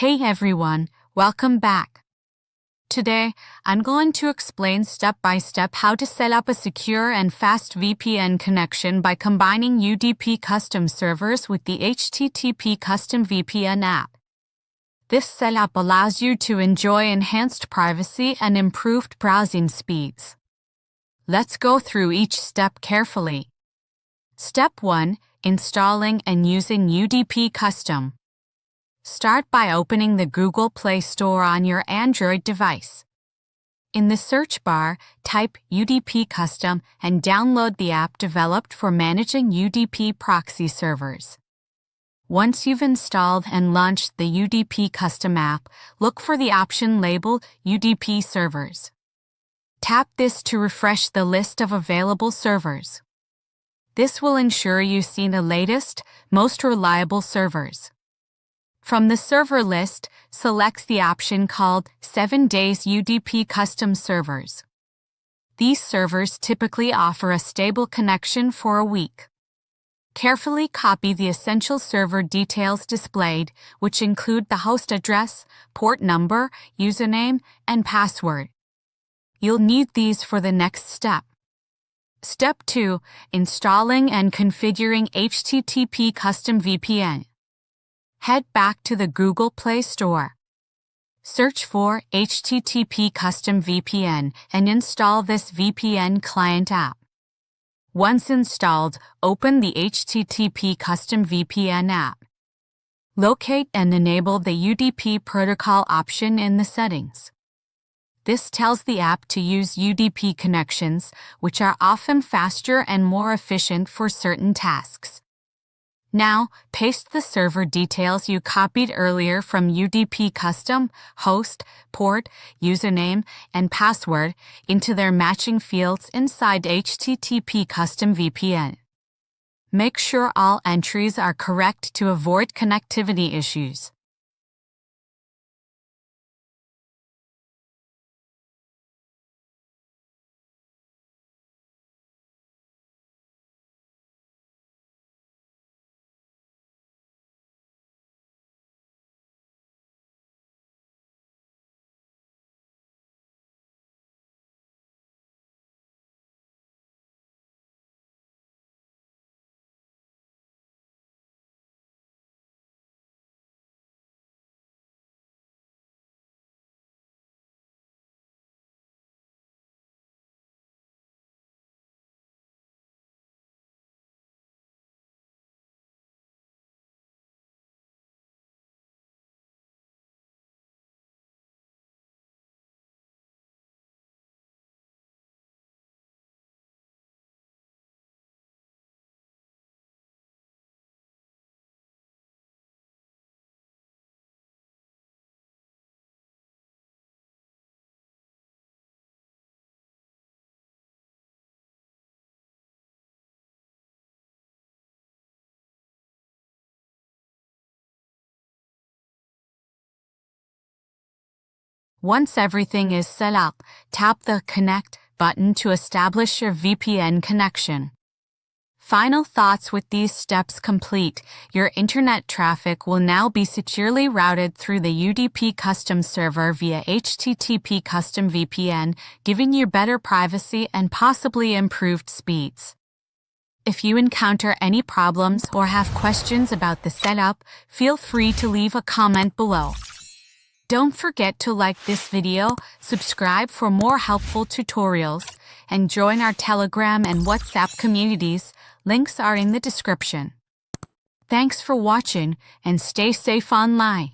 Hey everyone, welcome back. Today, I'm going to explain step by step how to set up a secure and fast VPN connection by combining UDP Custom servers with the HTTP CustomVPN app. This setup allows you to enjoy enhanced privacy and improved browsing speeds. Let's go through each step carefully. Step 1. Installing and using UDP Custom. Start by opening the Google Play Store on your Android device. In the search bar, type UDP Custom and download the app developed for managing UDP proxy servers. Once you've installed and launched the UDP Custom app, look for the option labeled UDP Servers. Tap this to refresh the list of available servers. This will ensure you see the latest, most reliable servers. From the server list, select the option called 7 Days UDP Custom Servers. These servers typically offer a stable connection for a week. Carefully copy the essential server details displayed, which include the host address, port number, username, and password. You'll need these for the next step. Step 2. Installing and configuring HTTP CustomVPN. Head back to the Google Play Store. Search for HTTP CustomVPN and install this VPN client app. Once installed, open the HTTP CustomVPN app. Locate and enable the UDP protocol option in the settings. This tells the app to use UDP connections, which are often faster and more efficient for certain tasks. Now, paste the server details you copied earlier from UDP Custom, host, port, username, and password into their matching fields inside HTTP CustomVPN. Make sure all entries are correct to avoid connectivity issues. Once everything is set up, tap the Connect button to establish your VPN connection. Final thoughts: with these steps complete, your internet traffic will now be securely routed through the UDP Custom server via HTTP CustomVPN, giving you better privacy and possibly improved speeds. If you encounter any problems or have questions about the setup, feel free to leave a comment below. Don't forget to like this video, subscribe for more helpful tutorials, and join our Telegram and WhatsApp communities. Links are in the description. Thanks for watching and stay safe online.